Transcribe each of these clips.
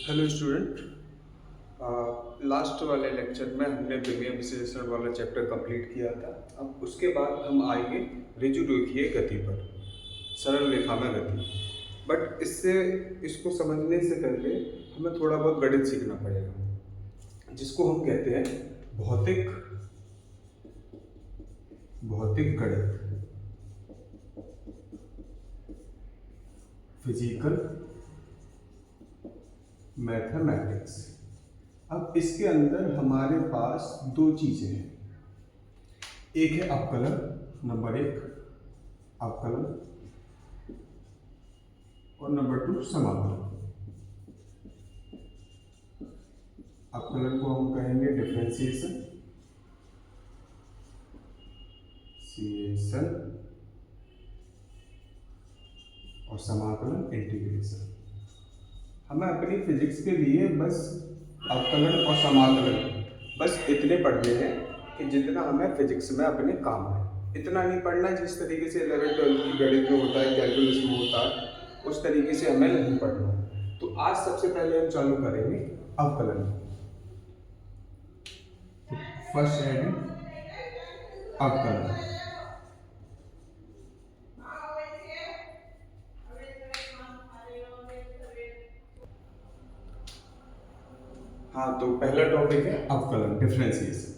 Hello student. Last वाले lecture में हमने विमीय विश्लेषण वाला चैप्टर कंप्लीट किया था। अब उसके बाद हम आएंगे ऋजुरेखीय गति पर, सरल रेखा में गति। बट इसको समझने से पहले हमें थोड़ा बहुत गणित सीखना पड़ेगा, जिसको हम कहते हैं भौतिक भौतिक गणित, फिजिकल मैथमेटिक्स। अब इसके अंदर हमारे पास दो चीजें हैं। एक है अवकलन, नंबर एक अवकलन, और नंबर 2 समाकलन। अवकलन को हम कहेंगे डिफरेंशिएशन, और समाकलन इंटीग्रेशन। हमें अपनी फिजिक्स के लिए बस अवकलन और समाकलन बस इतने पढ़ने हैं कि जितना हमें फिजिक्स में अपने काम है। इतना नहीं पढ़ना जिस तरीके से 11th-12th की गणित में होता है, कैलकुलस में होता है, उस तरीके से हमें नहीं पढ़ना। तो आज सबसे पहले हम चालू करेंगे अवकलन। फर्स्ट हेडिंग अवकलन। हाँ, तो पहला टॉपिक है अवकलन, डिफरेंशिएशन।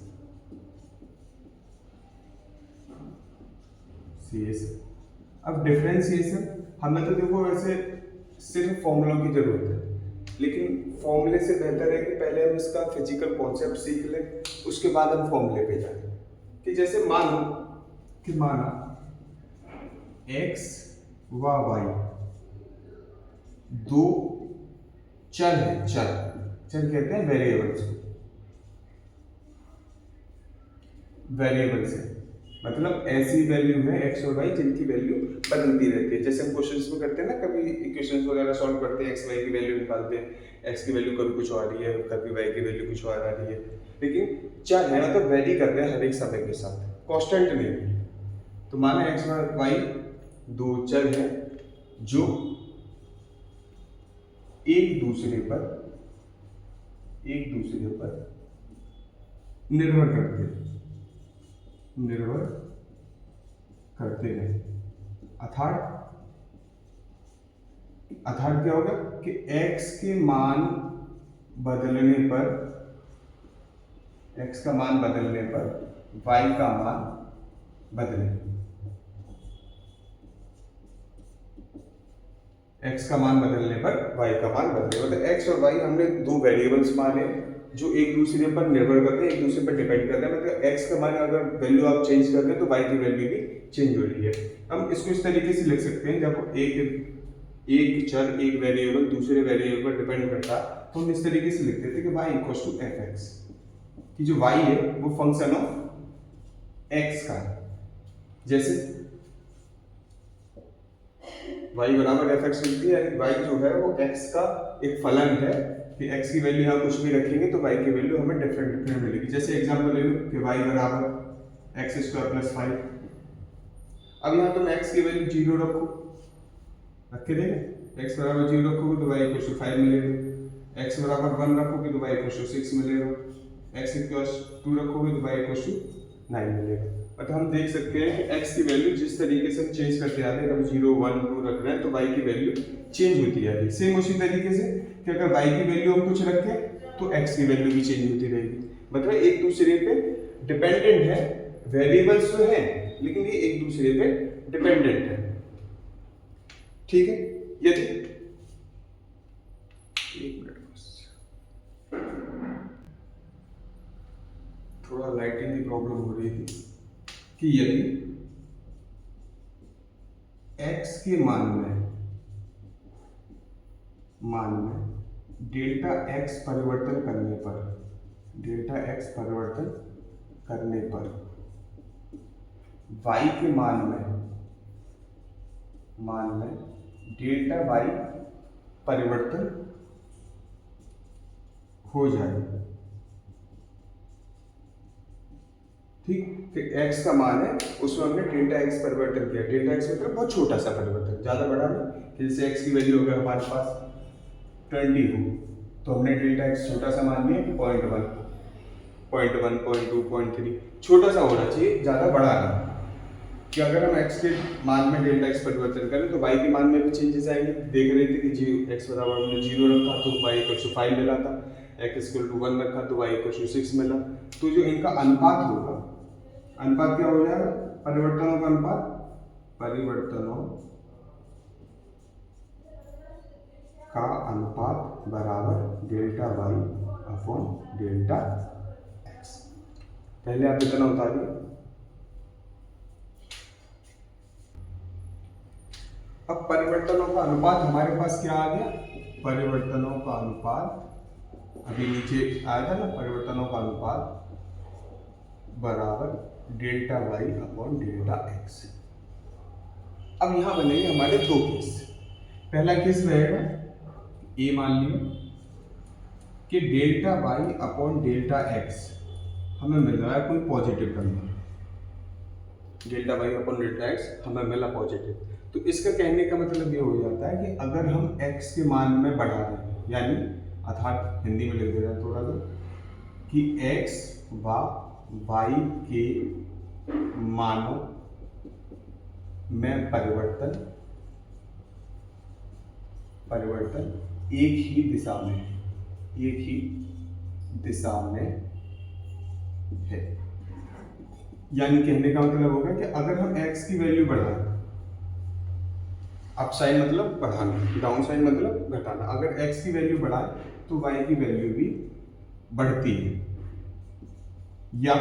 अब डिफरेंशिएशन हमें तो देखो वैसे सिर्फ फॉर्मूलों की जरूरत है, लेकिन फॉर्मूले से बेहतर है कि पहले हम इसका फिजिकल कॉन्सेप्ट सीख लें, उसके बाद हम फॉर्मूले पे जाएं। कि जैसे माना x व y दो चर है, चर कहते हैं वेरिएबल्स है। मतलब ऐसी वैल्यू है x और y जिनकी वैल्यू बदलती रहती है। जैसे हम क्वेश्चंस में करते हैं ना, कभी इक्वेशंस वगैरह सॉल्व करते हैं, x y की वैल्यू निकालते हैं, x की वैल्यू कभी कुछ आ रही है, कभी y की वैल्यू कुछ और आ रही है, लेकिन चर है, मतलब वेरी कर रहे हैं हर एक समय के साथ, कांस्टेंट नहीं है। तो माना x और y दो चर हैं जो एक दूसरे पर निर्भर करते हैं। अर्थात क्या होगा कि x के मान बदलने पर y का मान बदले। x का मान बदलने पर y का मान बदले, मतलब x और y हमने दो वेरिएबल्स माने जो एक दूसरे पर निर्भर करते हैं, एक दूसरे पर डिपेंड करते हैं। मतलब x का मान अगर वैल्यू आप चेंज कर दें तो y की वैल्यू भी चेंज हो रही है। हम इसको इस तरीके से लिख सकते हैं, जब एक चर एक वेरिएबल दूसरे वेरिएबल पर डिपेंड करता तो हम इस तरीके से लिखते थे कि y = fx, कि जो y है वो फंक्शन ऑफ x का है। जैसे y बराबर fx मिलती है, y जो है वो x का एक फलन है कि x की वैल्यू यहाँ कुछ भी रखेंगे तो y की वैल्यू हमें डिफरेंट मिलेगी। जैसे एग्जांपल ले लो कि y बराबर x² + 5। अब यहाँ तो मैं x की वैल्यू 0 रख के देंगे, x बराबर 0 रखोगे तो y = 5 मिलेगा, x बराबर 1 रखोगे तो y = 6 मिलेगा, x = 2 रखोगे तो y = 9 मिलेगा। मतलब हम देख सकते हैं कि x की वैल्यू जिस तरीके से हम चेंज करते आते हैं, अगर 0 1 2 रख रहे हैं तो y की वैल्यू चेंज होती है। सेम उसी तरीके से कि अगर y की वैल्यू हम कुछ रखें तो x की वैल्यू भी चेंज होती रहेगी। मतलब एक दूसरे पे डिपेंडेंट है, वेरिएबल्स तो हैं लेकिन ये एक दूसरे पे डिपेंडेंट है। ठीक है, यदि एक मिनट बस, थोड़ा लाइटिंग की प्रॉब्लम हो रही थी, कि यदि x के मान में डेल्टा x परिवर्तन करने पर y के मान में डेल्टा y परिवर्तन हो जाए। ठीक, कि x का मान है उसमें हमने डेल्टा x परिवर्तन किया। डेल्टा x मतलब बहुत छोटा सा परिवर्तन, ज्यादा बड़ा नहीं। जैसे x की वैल्यू अगर हमारे पास 20 हो तो हमने डेल्टा एक्स छोटा सा मान लिया 0.1, 0.1, 0.2, 0.3, छोटा सा होना चाहिए, ज़्यादा बड़ा नहीं। कि अगर हम x के मान में डेल्टा x परिवर्तन करें तो y के मान में भी चेंजेस आएंगे। देख रहे थे कि x बराबर हमने 0 रखा तो y = 5 मिला था, x = 1 रखा तो y = 6 मिला। तो जो इनका अनुपात होगा, अनुपात क्या हो जाएगा? परिवर्तनों का अनुपात, परिवर्तनों का अनुपात बराबर delta y upon delta x। पहले आप इतना उतारिए। अब परिवर्तनों का अनुपात हमारे पास क्या आ गया? परिवर्तनों का अनुपात अभी नीचे आया था ना, परिवर्तनों का अनुपात बराबर delta y upon delta x। अब यहां बनेंगे हमारे दो केस। पहला केस रहेगा, ये मान लिया कि delta y upon delta x हमें मिल रहा है कोई positive number, delta y upon delta x हमें मिला पॉजिटिव। तो इसका कहने का मतलब ये हो जाता है कि अगर हम x के मान में बढ़ा रहे हैं, यानी अर्थात हिंदी में लिख दे रहे हैं थोड़ा सा कि x व y के मानों में परिवर्तन एक ही दिशा में है। यानी कहने का मतलब होगा कि अगर हम x की वैल्यू बढ़ाएं, अप साइन मतलब बढ़ाना, डाउन साइन मतलब घटाना, अगर x की वैल्यू बढ़ाएं तो y की वैल्यू भी बढ़ती है, या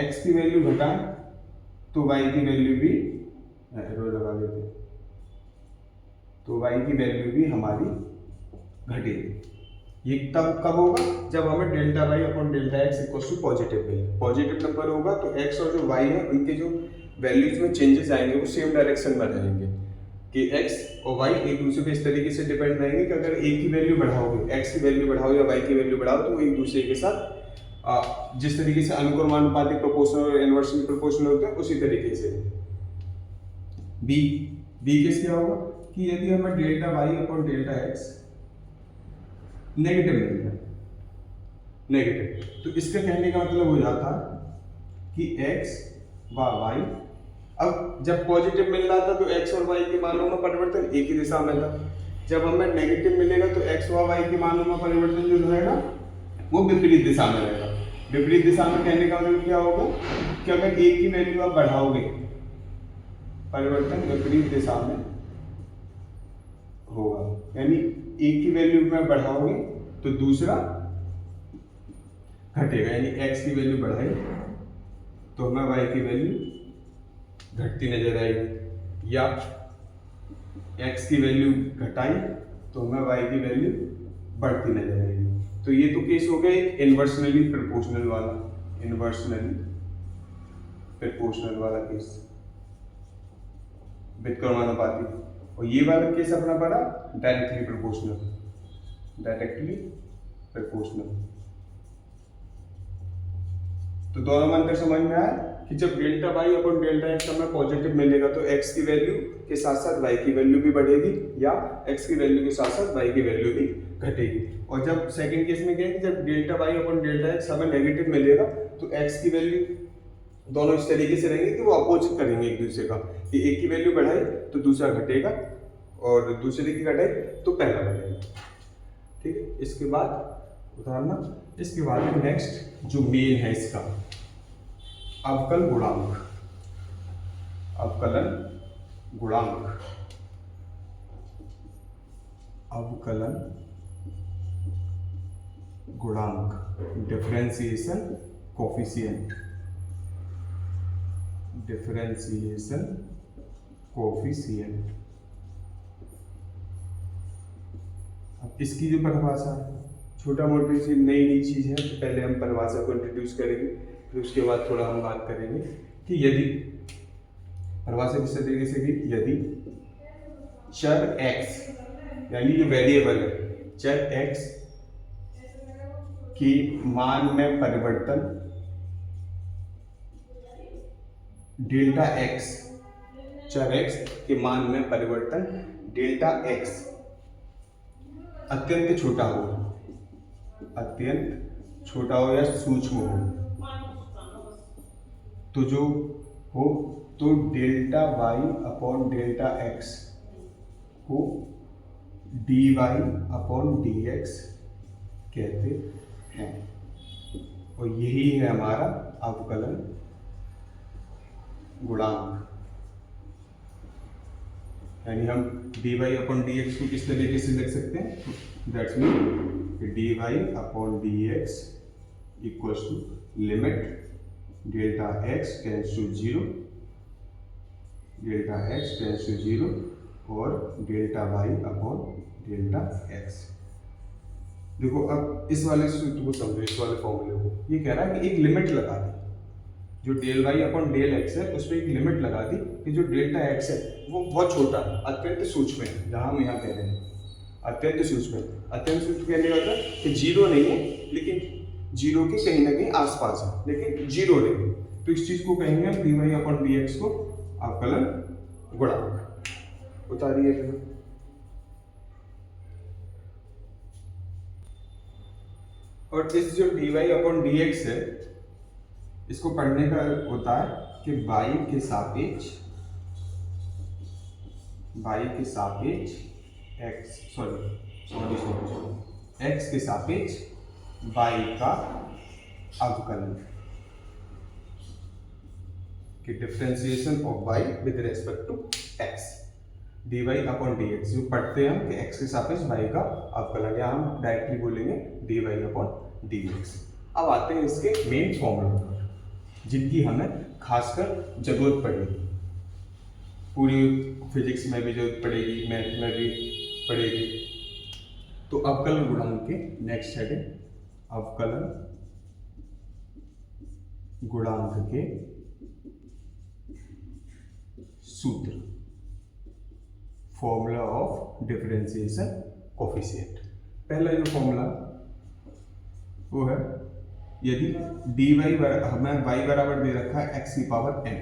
x की वैल्यू घटाएं तो y की वैल्यू भी एरो लगा देते हैं, तो y की वैल्यू भी हमारी घटेगी। ये तब कब होगा? जब हमें delta y upon delta x equal to positive मिले। पॉजिटिव नंबर होगा तो x और जो y है उनके जो वैल्यूज में चेंजेस आएंगे वो सेम डायरेक्शन में रहेंगे, कि x और y एक दूसरे पे इस तरीके से डिपेंड रहेंगे कि अगर एक की वैल्यू बढ़ाओगे, x की वैल्यू बढ़ाओ या y की वैल्यू बढ़ाओ, तो वो एक दूसरे के साथ जिस तरीके से अनुक्रमानुपातिक प्रोपोर्शनल और इनवर्सली प्रोपोर्शनल होते हैं उसी तरीके से। बी केस क्या होगा कि यदि हमें delta y upon delta x negative मिल जाए, नेगेटिव, तो इसका कहने का मतलब हो जाता है कि x व y, अब जब पॉजिटिव मिल रहा था तो x और y के मानों में परिवर्तन एक ही दिशा में था, जब हमें नेगेटिव मिलेगा तो x व y के मानों में परिवर्तन जो रहेगा वो विपरीत दिशा में रहेगा। विपरीत दिशा में कहने का मतलब क्या होगा कि अगर एक की वैल्यू आप बढ़ाओगे, परिवर्तन विपरीत दिशा में होगा, यानी एक की वैल्यू में बढ़ाओगे तो दूसरा घटेगा, यानी x की वैल्यू बढ़ाई तो हमें y की वैल्यू घटती नजर आएगी, या x की वैल्यू घटाई तो हमें y की वैल्यू बढ़ती नजर आएगी। तो ये तो केस हो गया एक इनवर्सनली प्रोपोर्शनल वाला, इनवर्सनली प्रोपोर्शनल वाला केस, व्युत्क्रमानुपाती। और ये वाला केस अपना पड़ा डायरेक्टली प्रोपोर्शनल, डायरेक्टली प्रोपोर्शनल। तो दोनों में अंतर समझ में आया कि जब delta y upon delta x हमें पॉजिटिव मिलेगा तो x की वैल्यू के साथ साथ y की वैल्यू भी बढ़ेगी, या x की वैल्यू के साथ साथ y की वैल्यू भी घटेगी। और जब सेकंड केस में क्या है कि जब delta y upon delta x हमें नेगेटिव मिलेगा तो x की वैल्यू दोनों इस तरीके से रहेंगे कि वो अपोजिट करेंगे एक दूसरे का, कि एक की वैल्यू बढ़ाई तो दूसरा घटेगा और दूसरे की घटाई तो पहला बढ़ेगा। ठीक है, इसके बाद उदाहरण, इसके बाद नेक्स्ट जो मेन है इसका अवकल गुणांक, अवकलन गुणांक, अवकलन गुणांक, डिफरेंशिएशन कोफिशिएंट, डिफरेंशिएशन कोफिशिएंट। अब इसकी जो परिभाषा है, छोटा मोटी सी नई चीज है, तो पहले हम परिभाषा को इंट्रोड्यूस करेंगे, फिर उसके बाद थोड़ा हम बात करेंगे कि यदि परिभाषा किस तरीके से कि यदि चर x, यानी जो वेरिएबल है, चर x की मान में परिवर्तन डेल्टा x, चर x के मान में परिवर्तन डेल्टा x अत्यंत छोटा हो, अत्यंत छोटा हो या सूक्ष्म हो, तो जो हो तो delta y upon delta x को D Y upon D x कहते हैं, और यही है हमारा अवकलन गुणांक। यानी हम D Y upon D x को किस तरीके से लिख सकते हैं, that's mean d Y upon D x equals to limit delta x tends to zero, delta x tends to zero और delta y upon delta x. देखो अब इस वाले सूत्र को समझो, इस वाले फॉर्मूले को। ये कह रहा है कि एक लिमिट लगा दी, जो del Y upon del X है उस पर एक लिमिट लगा दी कि जो डेल्टा एक्स है वो बहुत छोटा है, अत्यंत सूक्ष्म है, जहाँ हम यहाँ कह रहे हैं अत्यंत सूक्ष्म है। अत्यंत सूक्ष्म कहने का मतलब कि जीरो नहीं है, लेकिन जीरो के कहीं ना कहीं आसपास है, लेकिन जीरो नहीं। तो इस चीज को कहेंगे हम D Y upon D x को अवकलन गुणांक। उतारिए फिर। और इस जो D Y upon D X है, इसको पढ़ने का होता है कि y के सापेक्ष x x के सापेक्ष y का अवकलन, कि differentiation of y with respect to x, D Y upon D X. जो पढ़ते हैं हम कि x के सापेक्ष y का अवकलन, या हम डायरेक्टली बोलेंगे D Y upon D X. अब आते हैं इसके मेन फॉर्मूला पर, जिनकी हमें खासकर जरूरत पड़ेगी, पूरी फिजिक्स में भी जरूरत पड़ेगी, मैथ में भी पड़ेगी। तो अवकलन गुणांक के नेक्स्ट हेड है अवकलन गुणांक के सूत्र, फॉर्मूला ऑफ डिफरेंशिएशन कोफिशिएंट। पहला जो फॉर्मूला वो है, यदि डी वाई हमें वाई बराबर दे रखा है एक्स की पावर एन,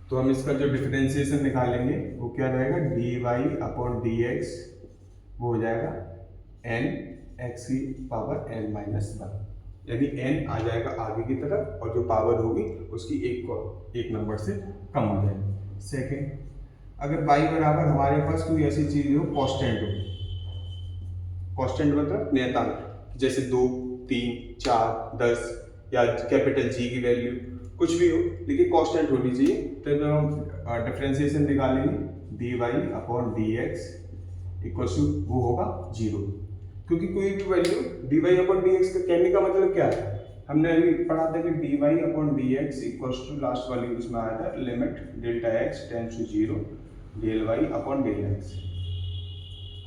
तो हम इसका जो डिफरेंशिएशन निकालेंगे वो क्या रहेगा, D Y upon D X, वो हो जाएगा एन एक्स की पावर एन माइनस वन, यानी एन आ जाएगा आगे की तरफ और जो पावर होगी उसकी एक नंबर से कम हो जाएगी। सेकेंड, अगर वाई बराबर हमारे पास कोई ऐसी चीज हो कांस्टेंट हो, कांस्टेंट मतलब नियतांक, जैसे 2, 3, 4, 10 या कैपिटल जी की वैल्यू कुछ भी हो, लेकिन कांस्टेंट होनी चाहिए। तो जब हम डिफरेंशिएशन निकालेंगे D Y upon D X equal to वो होगा 0, क्योंकि कोई भी value D Y upon D X का कहने का मतलब क्या है, हमने अभी पढ़ा था कि D Y upon D X equal to last वाली उसमें आया था limit delta x tends to 0 del Y upon del X.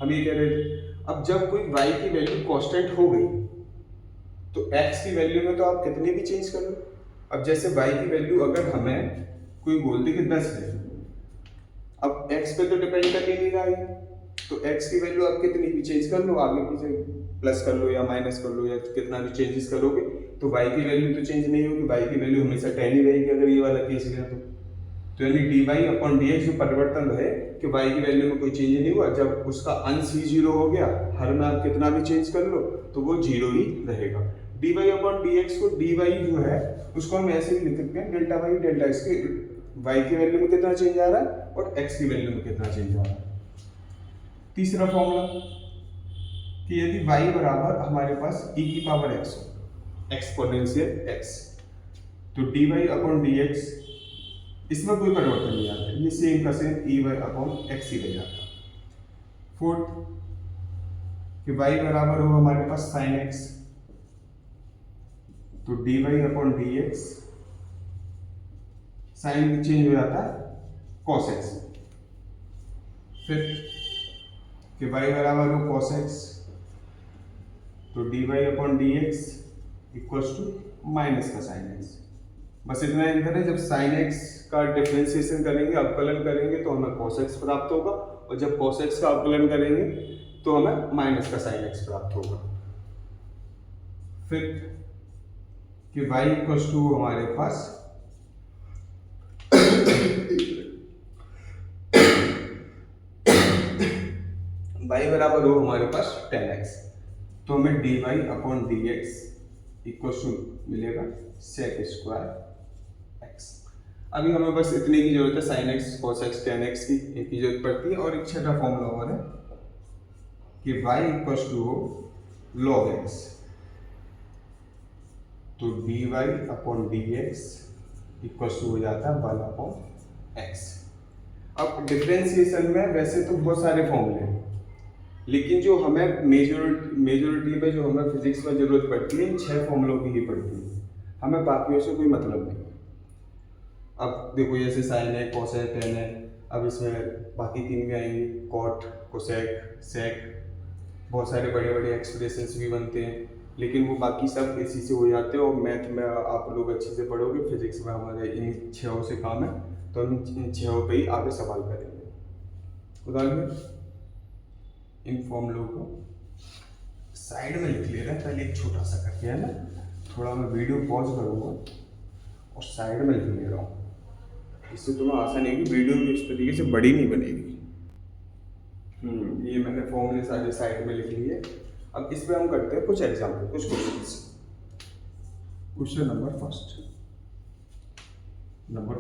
हम ये कह रहे थे अब जब कोई y की वैल्यू कांस्टेंट हो गई तो x की वैल्यू में तो आप कितनी भी चेंज कर लो। अब जैसे y की वैल्यू अगर हमें कोई बोल दे कि 10 है, अब x पे तो डिपेंड कर नहीं रहा है, तो x की वैल्यू आप कितनी भी चेंज कर लो, आगे पीछे प्लस कर लो या माइनस कर लो या कितना भी चेंजेस करोगे तो y की वैल्यू तो चेंज नहीं होगी, y की वैल्यू हमेशा 10 ही रहेगी अगर ये वाला केस लिया तो यानी D Y upon D X जो परिवर्तन रहे कि y की वैल्यू में कोई चेंज नहीं हुआ, जब उसका अंश ही 0 हो गया, हर में आप कितना भी चेंज कर लो तो वो 0 ही रहेगा। D Y upon D x को डी वाई जो है उसको हम ऐसे ही लिख सकते हैं डेल्टा वाई डेल्टा एक्स के, y की वैल्यू में कितना चेंज आ रहा है और x की वैल्यू में कितना चेंज आ रहा है। तीसरा फॉर्मूला कि यदि y बराबर हमारे पास e की पावर x हो, एक्सपोनेंशियल x, तो d Y upon D x इसमें कोई परिवर्तन नहीं आता, ये सेम का same e y upon x ही रह जाता। फोर्थ कि y बराबर हो हमारे पास साइन x, तो d Y upon D x sine change हो जाता है कॉस x। फिफ्थ कि y बराबर हो कॉस x, तो d Y upon D x equals to minus का साइन x। बस इतना अंतर है, जब साइन x का डिफरेंशिएशन करेंगे अवकलन करेंगे तो हमें cos x प्राप्त होगा, और जब cos x का अवकलन करेंगे तो हमें माइनस का sin x प्राप्त होगा। फिर कि y इक्वल्स टू हमारे पास y बराबर हो हमारे पास 10x, तो हमें dy upon dx equal to मिलेगा sec स्क्वायर x। अभी हमें बस इतने की जरूरत है, sin x cos x tan x की इनकी जरूरत पड़ती है। और एक छठा फॉर्मूला और है कि y इक्वल टू हो log x, तो dy upon dx equal to हो जाता है 1 अपॉन x। अब डिफरेंशिएशन में वैसे तो बहुत सारे फॉर्मूले हैं, लेकिन जो हमें मेजोरिटी में जो हमें फिजिक्स में जरूरत पड़ती है इन 6 फॉर्मूलों की ही पड़ती है, हमें बाकियों से कोई मतलब नहीं। अब देखो जैसे साइन है, कॉस है, टेन है, अब इसमें बाकी 3 भी आएंगे, कॉट, कोसेक, सेक, बहुत सारे बड़े बड़े एक्सप्रेशंस भी बनते हैं, लेकिन वो बाकी सब इसी से हो जाते हैं। और मैथ में आप लोग अच्छे से पढ़ोगे, फिजिक्स में हमारे इन 6 से काम है, तो हम इन 6 पे ही आगे सवाल करेंगे। उदाहरण इन फॉर्मूलों को साइड में लिख ले रहे हैं, पहले एक छोटा सा करके, है ना, थोड़ा मैं वीडियो पॉज करूँगा और साइड में लिख ले रहा हूँ, इससे तुम्हें आसानी होगी, वीडियो भी इस तरीके से बड़ी नहीं बनेगी। ये मैंने फॉर्मूले सारे साइड में लिख लिए। अब इस पे हम करते हैं कुछ एग्जाम्पल, कुछ क्वेश्चंस। क्वेश्चन नंबर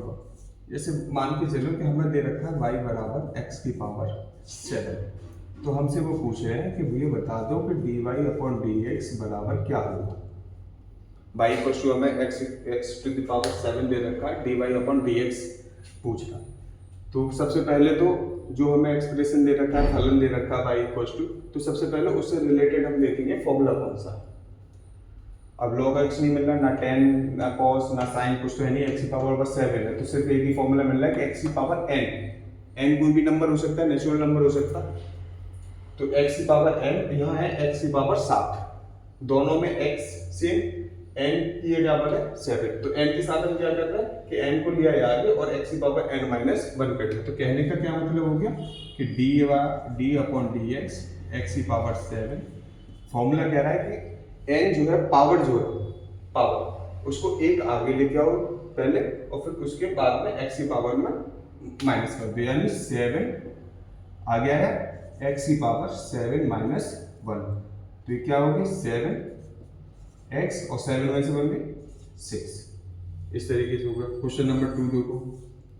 1, जैसे मान के चलो कि हमें दे रखा है y बराबर x की पावर 7, तो हमसे वो पूछ रहे हैं कि भैया बता दो कि dy अपॉन dx बराबर क्या होगा। y इक्वल टू हमें x टू द पावर 7 दे रखा है, dy अपॉन dx पूछ रहा है। तो सबसे पहले तो जो हमें एक्सप्रेशन दे रखा है, फलन दे रखा है y इक्वल टू, तो सबसे पहले उससे रिलेटेड हम देखेंगे फॉर्मूला कौन सा। अब log x नहीं मिल रहा, ना tan ना cos ना sin, कुछ तो है नहीं, x की पावर बस 7 है, तो सिर्फ एक ही फॉर्मूला मिल रहा है कि x की पावर n कोई भी नंबर हो सकता है, नेचुरल नंबर हो सकता है, तो x की पावर n, यहाँ है x की पावर 7, दोनों में x से n की बराबर है 7, तो n के साथ हम क्या कर रहे हैं कि n को लिया है आगे और x की पावर n माइनस 1 कर दिया। तो कहने का क्या मतलब हो गया कि d अपॉन dx x की पावर 7, फॉर्मूला कह रहा है कि n जो है पावर, उसको एक आगे लेके आओ पहले, और फिर उसके बाद में x की पावर में माइनस कर दो, यानी 7 आ गया है x की पावर 7 माइनस 1, तो ये क्या होगी 7x और 7 में से बन गई 6। इस तरीके से होगा। क्वेश्चन नंबर 2 देखो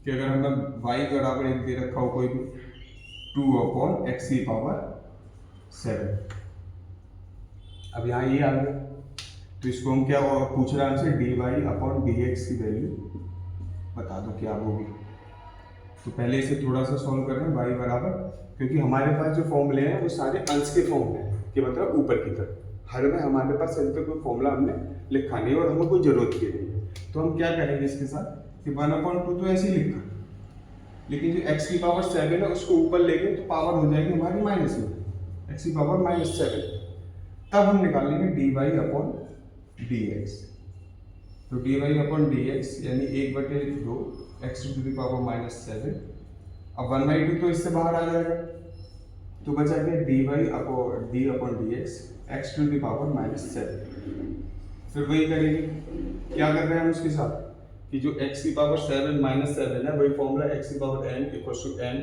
कि अगर हमें y बराबर एक दे रखा हो कोई भी 2 अपॉन x की पावर 7, अब यहाँ ये आ गया, तो इसको हम क्या पूछ रहा है हमसे, dy अपॉन dx की वैल्यू बता दो क्या होगी। तो पहले इसे थोड़ा सा सॉल्व कर रहे हैं y बराबर, क्योंकि हमारे पास जो फॉर्मूले हैं वो सारे अंश के फॉर्मूले हैं, कि मतलब ऊपर की तरफ, हर में हमारे पास अभी तक कोई फॉर्मूला हमने लिखा नहीं और हमें कोई जरूरत भी नहीं है। तो हम क्या करेंगे इसके साथ कि 1/2 तो ऐसे ही लिखा, लेकिन जो x की पावर 7 है उसको ऊपर लेंगे तो पावर हो जाएगी हमारी माइनस में, x की पावर -7, तब हम निकालेंगे dy अपॉन dx। तो dy अपॉन dx यानी 1/2 x टू द पावर -7, अब 1/2 तो इससे बाहर आ जाएगा, तो बचा गया d upon dx x to the power -7। फिर वही करेंगे, क्या कर रहे हैं हम उसके साथ कि जो x की पावर 7 -7 है, वही फॉर्मूला x की power n equal to n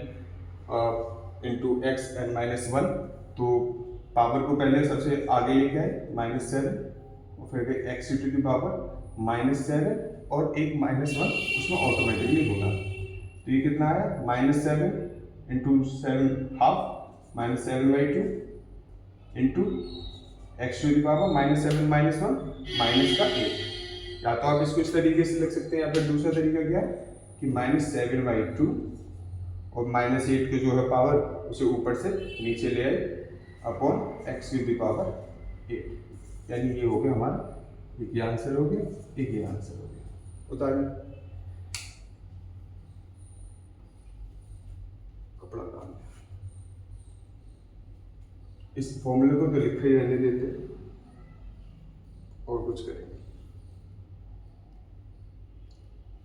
into x n -1, तो पावर को पहले सबसे आगे लेके आए -7, और फिर गए x टू द पावर -7 और एक -1 उसमें ऑटोमेटिकली होगा, तो ये कितना आया -7 into 7 half -7/2 into x to the power -7 -1 minus का 8। या तो आप इसको इस तरीके से लिख सकते हैं, या फिर दूसरा तरीका क्या है कि -7/2 और -8 के जो है पावर उसे ऊपर से नीचे ले आए upon x to the power 8, यानी ये हो गया हमारा, एक ये आंसर हो गया, एक ये आंसर हो गया। उतारिए कपड़ा डाल, इस फॉर्मूले को तो लिखे ही रहने देते और कुछ करेंगे।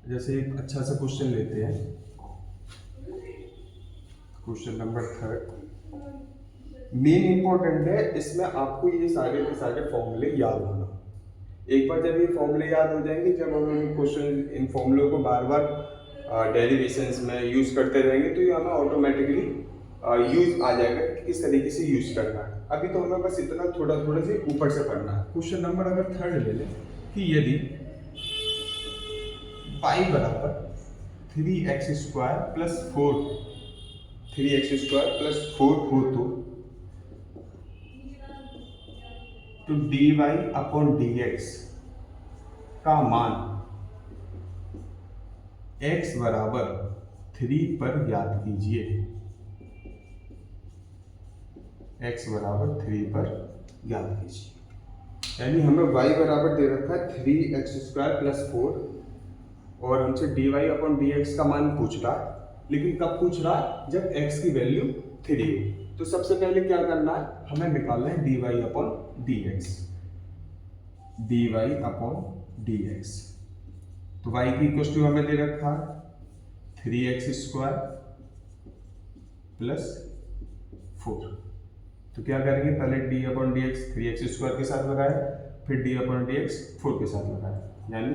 जैसे एक अच्छा सा क्वेश्चन लेते हैं, क्वेश्चन नंबर 3 मेन इंपॉर्टेंट है, इसमें आपको ये सारे के सारे फॉर्मूले याद होना। एक बार जब ये फॉर्मूले याद हो जाएंगे, जब हम क्वेश्चन इन फॉर्मूलों को बार बार डेरिवेशंस में यूज करते रहेंगे, तो ये हमें ऑटोमेटिकली यूज आ जाएगा कि किस तरीके से यूज करना है। अभी तो हमें बस इतना थोड़ा थोड़ा से ऊपर से पढ़ना है। क्वेश्चन नंबर अगर 3 ले लें कि यदि y बराबर 3x² प्लस 4 हो तो dy अपॉन dx का मान x बराबर 3 पर ज्ञात कीजिए। x बराबर 3 पर ज्ञात कीजिए। यानी हमें y बराबर दे रखा है 3x² प्लस 4 और हमसे dy अपॉन dx का मान पूछ रहा है, लेकिन कब पूछ रहा है? जब x की वैल्यू 3 हो। तो सबसे पहले क्या करना है, हमें निकालना है dy upon dx। dy upon dx तो y की इक्वल टू हमें दे रखा है 3x² प्लस 4। तो क्या करेंगे, पहले d अपॉन dx 3x² के साथ लगाए, फिर d अपॉन dx 4 के साथ लगाए, यानी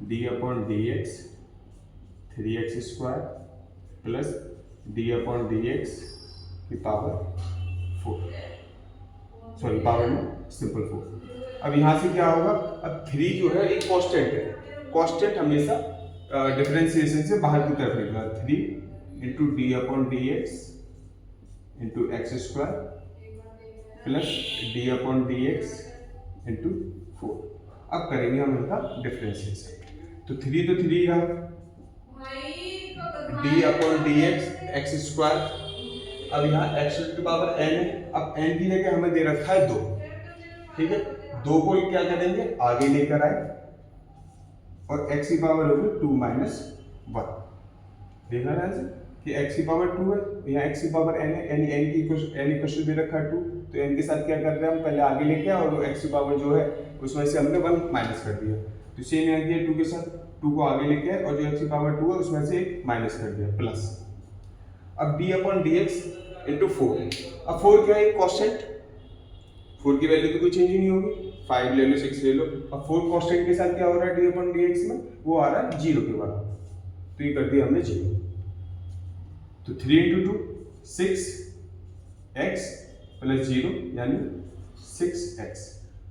d upon dx 3x² plus d upon dx की पावर 4, सॉरी पावर में सिंपल 4। अब यहाँ से क्या होगा, अब 3 जो है एक कांस्टेंट है, कांस्टेंट हमेशा डिफरेंशिएशन से बाहर की तरफ निकला। 3 into D upon D x into x² plus D upon D x into 4। अब करेंगे हम इनका डिफरेंशिएशन। तो 3 तो 3 रहा, D upon D x x²। अब यहाँ x की पावर n है, अब n की जगह हमें दे रखा है 2, ठीक है। 2 को क्या करेंगे, आगे लेकर आए और x की पावर होगी 2 माइनस 1। देखा ना कि x की पावर 2 है, यहाँ x की पावर n है, यानी n की n इक्वल दे रखा है 2। तो n के साथ क्या कर रहे हैं हम, पहले आगे लेके आए और x की पावर जो है उसमें से हमने 1 माइनस कर दिया। तो सेम यहाँ किया 2 के साथ, 2 को आगे लेके आए और जो x की पावर 2 है उसमें से 1 माइनस कर दिया प्लस। अब d अपॉन dx इंटू 4। अब 4 क्या है, कांस्टेंट, 4 की वैल्यू तो कोई चेंज ही नहीं होगी, 5 ले लो 6 ले लो। अब 4 कांस्टेंट के साथ क्या हो रहा है, d अपॉन dx में वो आ रहा है 0 के बराबर, तो ये कर दिया हमने 0। तो 3 इंटू 2 6x प्लस 0 यानी 6x।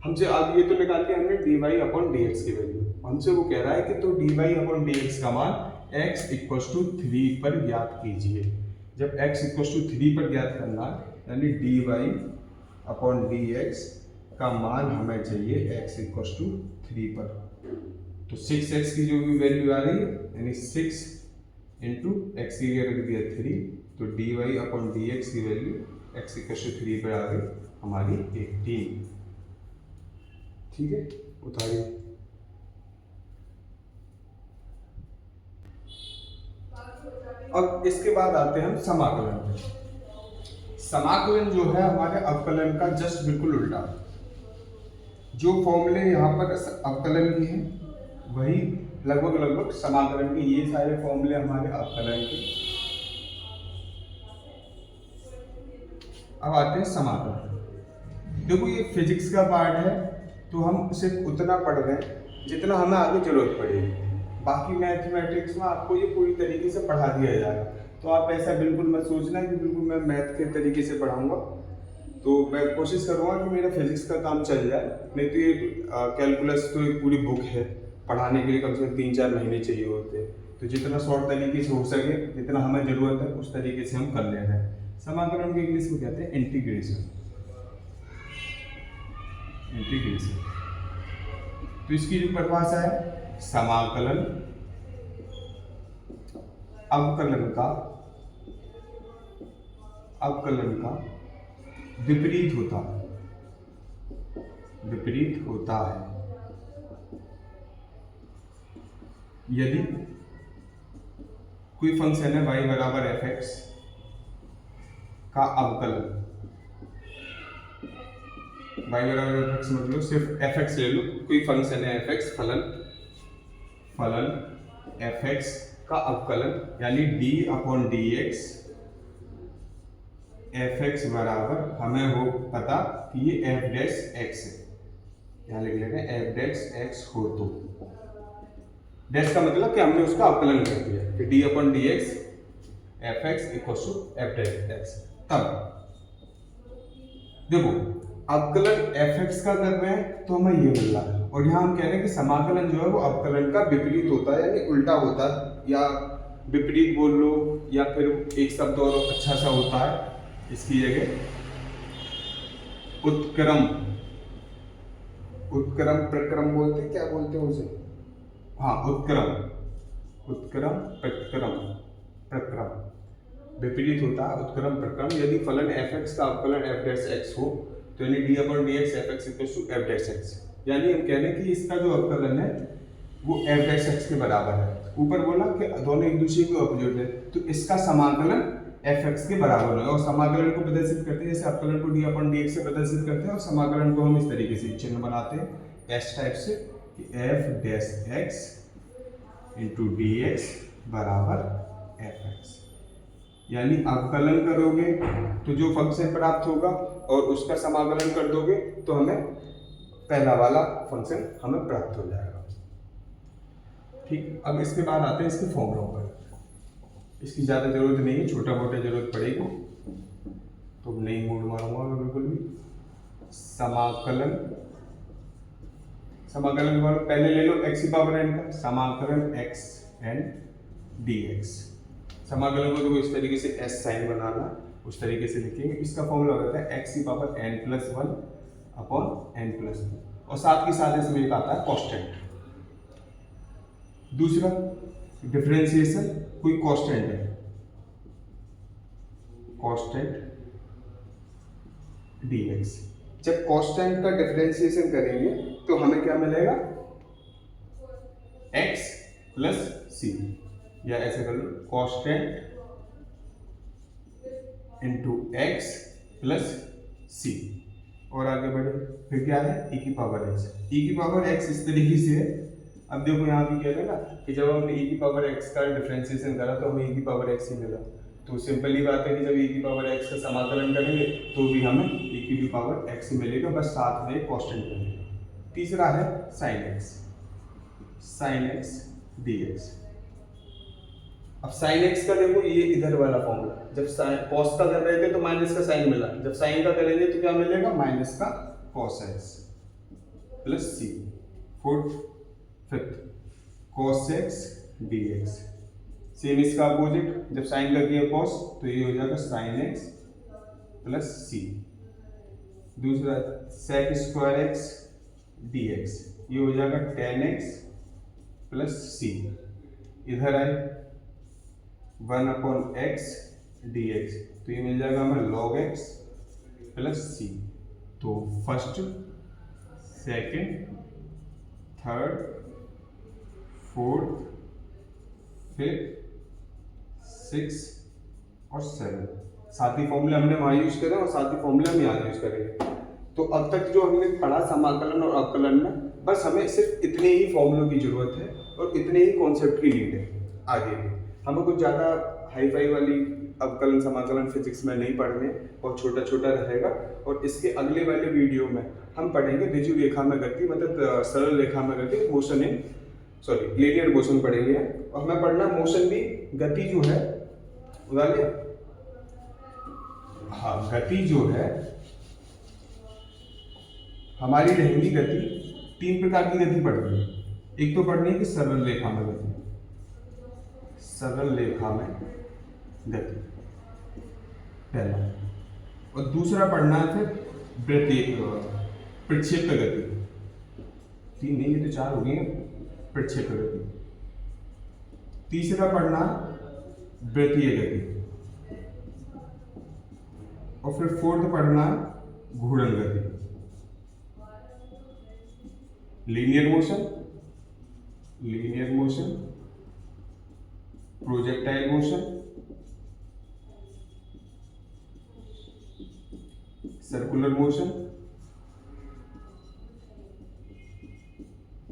हमसे अब ये तो निकाल के हमने dy अपॉन dx की वैल्यू, हमसे वो कह रहा है कि तो dy अपॉन dx का मान x इक्वल टू 3 पर ज्ञात कीजिए। जब x इक्वल टू 3 पर ज्ञात करना यानी dy अपॉन dx का मान हमें चाहिए x इक्वल टू 3 पर। तो 6x की जो भी वैल्यू आ रही है यानी 6 इंटू एक्स की रख दिया 3, तो dy अपॉन dx की वैल्यू x इक्वल टू 3 पर आ गई हमारी 18। ठीक है, उतारिए। अब इसके बाद आते हैं हम समाकलन पे। समाकलन जो है हमारे अवकलन का जस्ट बिल्कुल उल्टा। जो फॉर्मूले यहाँ पर अवकलन की हैं वही लगभग समाकलन के, ये सारे फॉर्मूले हमारे अवकलन के। अब आते हैं समाकलन। देखो ये फिजिक्स का पार्ट है तो हम सिर्फ उतना पढ़ रहे हैं जितना हमें आगे जरूरत पड़ेगी। बाकी मैथमेटिक्स में आपको ये पूरी तरीके से पढ़ा दिया जाएगा, तो आप ऐसा बिल्कुल मत सोचना कि बिल्कुल मैं मैथ के तरीके से पढ़ाऊंगा। तो मैं कोशिश करूंगा कि मेरा फिजिक्स का काम चल जाए, नहीं तो ये कैलकुलस तो एक पूरी बुक है, पढ़ाने के लिए कम से कम 3-4 महीने चाहिए होते हैं। तो जितना शॉर्ट तरीके से हो सके, जितना हमें ज़रूरत है उस तरीके से हम कर ले रहे हैं। समाकलन को इंग्लिश में कहते हैं इंटीग्रेशन। तो इसकी जो परिभाषा है, समाकलन अवकलन का विपरीत होता है यदि कोई फंक्शन है y बराबर fx का अवकलन, y बराबर fx मतलब सिर्फ fx ले लो, कोई फंक्शन है fx, फलन fx का अवकलन यानी d अपॉन dx fx बराबर हमें हो पता कि ये f डैश x है, यहाँ लिख लेते हैं f डैश x हो तो डैश का मतलब कि हमने उसका अवकलन कर दिया कि d upon dx fx equal to f dash x। तब देखो अवकलन fx का कर रहे हैं तो हमें ये मिल रहा है, और यहाँ हम कह रहे हैं कि समाकलन जो है वो अवकलन का विपरीत होता है, यानी उल्टा होता है, या विपरीत बोल लो, या फिर एक शब्द और अच्छा सा होता है इसकी जगह उत्क्रम, उत्क्रम प्रक्रम बोलते हैं, क्या बोलते हैं उसे, हाँ उत्क्रम, उत्क्रम प्रक्रम, प्रक्रम विपरीत होता है उत्क्रम प्रक्रम। यदि फलन fx का अवकलन f डैश x हो तो यानी d upon dx fx equals to f dash x, यानी हम कह रहे हैं कि इसका जो अवकलन है वो f डैश x के बराबर है। ऊपर बोला कि दोनों एक दूसरे के ऑपोजिट है, तो इसका समाकलन fx के बराबर है, और समाकलन को प्रदर्शित करते हैं जैसे अवकलन को d अपॉन dx से प्रदर्शित करते हैं, और समाकलन को हम इस तरीके से चिन्ह बनाते हैं s टाइप से कि f dash x into dx बराबर fx, यानी अवकलन करोगे तो जो फंक्शन प्राप्त होगा और उसका समाकलन कर दोगे तो हमें पहला वाला फंक्शन हमें प्राप्त हो जाएगा। ठीक, अब इसके बाद आते हैं इसके फॉर्मूलों पर। इसकी ज़्यादा जरूरत नहीं है, छोटा मोटा जरूरत पड़ेगी तो नहीं मूड मारूंगा मैं बिल्कुल भी। समाकलन, समाकलन के बाद पहले ले लो x की पावर n का समाकलन x n dx। समाकलन को देखो इस तरीके से s साइन बनाना, उस तरीके से लिखेंगे। इसका फॉर्मूला होता है x की power n plus 1 upon n plus 2, और साथ के साथ इसमें एक आता है कांस्टेंट। दूसरा डिफरेंशिएशन, कोई कांस्टेंट है, कांस्टेंट dx। जब कांस्टेंट का डिफरेंशिएशन करेंगे तो हमें क्या मिलेगा, x प्लस c, या ऐसे कर लो constant into x plus c, और आगे बढ़े फिर क्या है e की पावर x। e की पावर x इस तरीके से है, अब देखो यहाँ भी कह रहे हैं ना कि जब हमने e की पावर x का डिफरेंशिएशन करा तो हमें e की पावर x ही मिला, तो सिंपल ही बात है कि जब e की पावर x का समाकलन करेंगे तो भी हमें e की भी पावर x ही मिलेगा, बस साथ में कांस्टेंट मिलेगा। तीसरा है sin x, sin x dx। अब sin x का देखो ये इधर वाला फॉर्मूला, जब cos का कर रहे थे तो माइनस का साइन मिला, जब sin का करेंगे तो क्या मिलेगा, माइनस का cos x plus c। Fourth fifth cos x dx, same इसका अपोजिट, जब sin का किया cos तो ये हो जाएगा sin x प्लस c। दूसरा sec स्क्वायर x dx, ये हो जाएगा tan x प्लस c। इधर आए 1 अपॉन x dx, तो ये मिल जाएगा हमें log x प्लस c। तो first, second, third, fourth, fifth, six और सेवन, साथ ही फॉर्मूले हमने वहाँ यूज करे और साथ ही फॉर्मूले हम यहाँ यूज करेंगे। तो अब तक जो हमने पढ़ा समाकलन और अवकलन में, बस हमें सिर्फ इतने ही फॉर्मूलों की जरूरत है और इतने ही कॉन्सेप्ट की नीड है। आगे भी हमें कुछ ज़्यादा हाई फाई वाली अवकलन समाकलन फिजिक्स में नहीं पढ़ने, बहुत छोटा छोटा रहेगा। और इसके अगले वाले वीडियो में हम पढ़ेंगे ऋजु रेखा में गति, मतलब सरल रेखा में गति, मोशन इन लीनियर मोशन पढ़ेंगे। और हमें पढ़ना मोशन भी, गति जो है उदाहरण, हाँ गति जो है हमारी रहेगी, गति तीन प्रकार की गति पढ़नी है। एक तो पढ़नी है कि सरल रेखा में गति, सरल रेखा में गति पहला, और दूसरा पढ़ना है फिर प्रक्षेप्य गति, तीन नहीं ये तो चार हो गई, प्रक्षेप्य गति। तीसरा पढ़ना वृत्तीय गति, और फिर फोर्थ पढ़ना घूर्णन गति, linear motion, linear motion, projectile motion, circular motion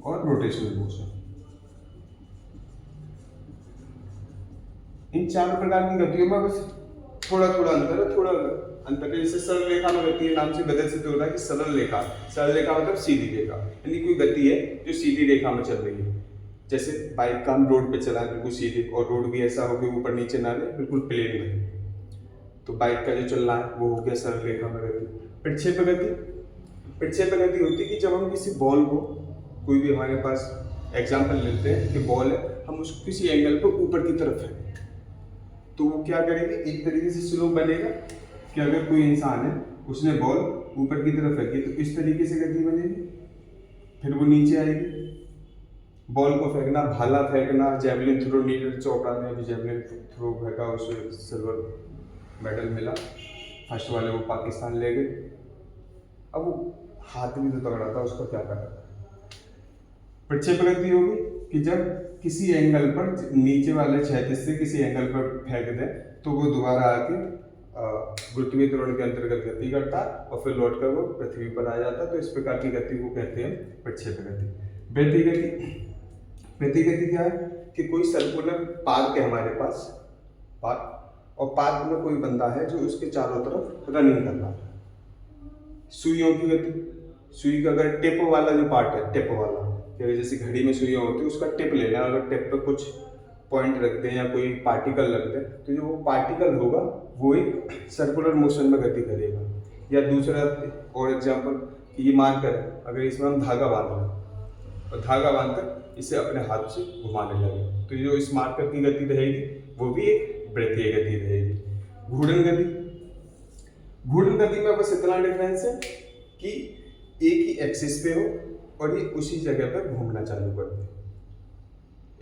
और रोटेशनल मोशन। इन चारों प्रकार की गतियों में बस थोड़ा थोड़ा अंतर है, थोड़ा अंतर है। जैसे सरल रेखा में गति नाम से बदल से तो होता है कि सरल रेखा, सरल रेखा मतलब सीधी रेखा, यानी कोई गति है जो सीधी रेखा में चल रही है। जैसे बाइक का हम रोड पे चला बिल्कुल सीधे, और रोड भी ऐसा हो कि ऊपर नीचे ना रहे, बिल्कुल प्लेन रहे। तो बाइक का जो चलना है वो हो गया सरल रेखा में गति। प्रक्षेप गति, प्रक्षेप गति होती है कि जब हम किसी बॉल को, कोई भी हमारे पास एग्जाम्पल लेते हैं कि बॉल है, हम उसको किसी एंगल पर ऊपर की तरफ है तो वो क्या करेगी, एक तरीके से स्लोप बनेगा कि अगर कोई इंसान है उसने बॉल ऊपर की तरफ रखी तो इस तरीके से गति बनेगी, फिर वो नीचे आएगी। बॉल को फेंकना, भाला फेंकना, जेवलिन थ्रो, नीडल चौपड़ा ने अभी जेवलिन थ्रो फेंका, उसे सिल्वर मेडल मिला, फर्स्ट वाले वो पाकिस्तान ले गए। अब वो हाथ भी तो तगड़ा था, उसका क्या करा। प्रक्षेप गति होगी कि जब किसी एंगल पर नीचे वाले क्षैतिज से किसी एंगल पर फेंक दें तो वो दोबारा आके गुरुत्वीय त्वरण के अंतर्गत गति करता और फिर लौट कर वो पृथ्वी पर आ जाता। तो इस प्रकार की गति को कहते हैं प्रक्षेप गति। वृत्तीय गति, वृत्तीय गति क्या है कि कोई सर्कुलर पार्क है हमारे पास, पार्क, और पार्क में कोई बंदा है जो उसके चारों तरफ रनिंग कर रहा है। सुइयों की गति, सुई का अगर टिप वाला जो पार्ट है, टिप वाला, जैसे घड़ी में सुइयां होती है उसका टिप लेना, अगर टिप पे कुछ पॉइंट रखते हैं या कोई पार्टिकल रखते हैं तो जो वो पार्टिकल होगा वो एक सर्कुलर मोशन में गति करेगा। या दूसरा और एग्जांपल, ये मार्कर है, अगर इसमें हम धागा बांध रहे और धागा बांधकर इसे अपने हाथ से घुमाने लगे तो जो इस मार्कर की गति रहेगी वो भी एक वृत्तीय गति रहेगी। घूर्णन गति, घूर्णन गति में बस इतना डिफरेंस है कि एक ही एक्सिस पे हो और ये उसी जगह पर घूमना चालू कर दे,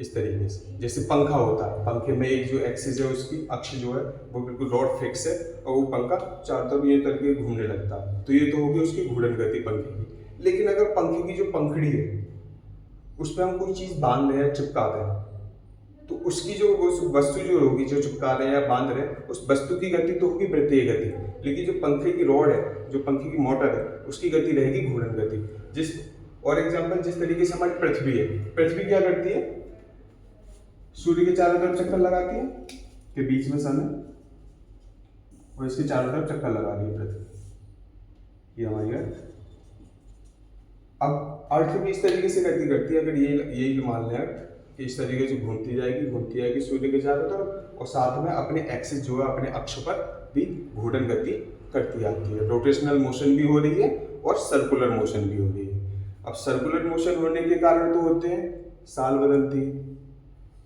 इस तरीके से। जैसे पंखा होता है, पंखे में एक जो एक्सिस है उसकी अक्ष जो है वो बिल्कुल रॉड फिक्स है और वो पंखा चारों तरफ ये करके घूमने लगता है, तो ये तो होगी उसकी घूर्णन गति पंखे की। लेकिन अगर पंखे की जो पंखड़ी है उस पर हम कोई चीज़ बांध रहे हैं, चिपका रहे हैं, तो उसकी जो वस्तु जो होगी, जो चिपका रहे हैं या बांध रहे हैं, उस वस्तु की गति तो होगी वृत्तीय गति, लेकिन जो पंखे की रॉड है, जो पंखे की मोटर है, उसकी गति रहेगी घूर्णन गति। जिस और एग्जांपल, जिस तरीके से हमारी पृथ्वी है, पृथ्वी क्या करती है, सूर्य के चारों तरफ चक्कर लगाती है, के बीच में सन है और इसके चारों तरफ चक्कर लगा रही है पृथ्वी, ये हमारी अर्थ। अब अर्थ भी इस तरीके से गति करती है, अगर यही मान लें अर्थ कि इस तरीके से घूमती जाएगी सूर्य के चारों तरफ और साथ में अपने एक्सिस जो है, अपने अक्ष पर भी घूर्णन गति करती आती है। रोटेशनल मोशन भी हो रही है और सर्कुलर मोशन भी हो रही है। अब सर्कुलर मोशन होने के कारण तो होते हैं, साल बदलती है,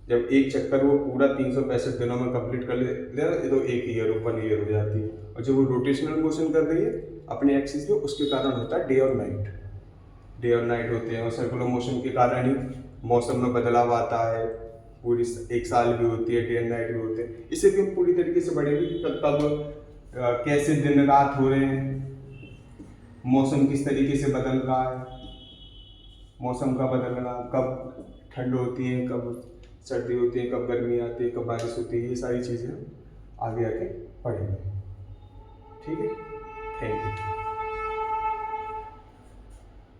जब एक चक्कर वो पूरा 365 दिनों में कंप्लीट कर ले तो एक ईयर, 1 ईयर हो जाती है। और जब वो रोटेशनल मोशन कर रही है अपने एक्सिस पे, उसके कारण होता है डे और नाइट, डे और नाइट होते हैं। और सर्कुलर मोशन के कारण ही मौसम में बदलाव आता है, पूरी एक साल भी होती है, डे एंड नाइट भी होते हैं। इसे भी हम पूरी तरीके से बढ़ेंगे कि कब कैसे दिन रात हो रहे हैं, मौसम किस तरीके से बदल रहा है, मौसम का बदलना, कब ठंड होती है, कब सर्दी होती है, कब गर्मी आती है, कब बारिश होती है, ये सारी चीज़ें हम आगे आके पढ़ेंगे। ठीक है, थैंक यू।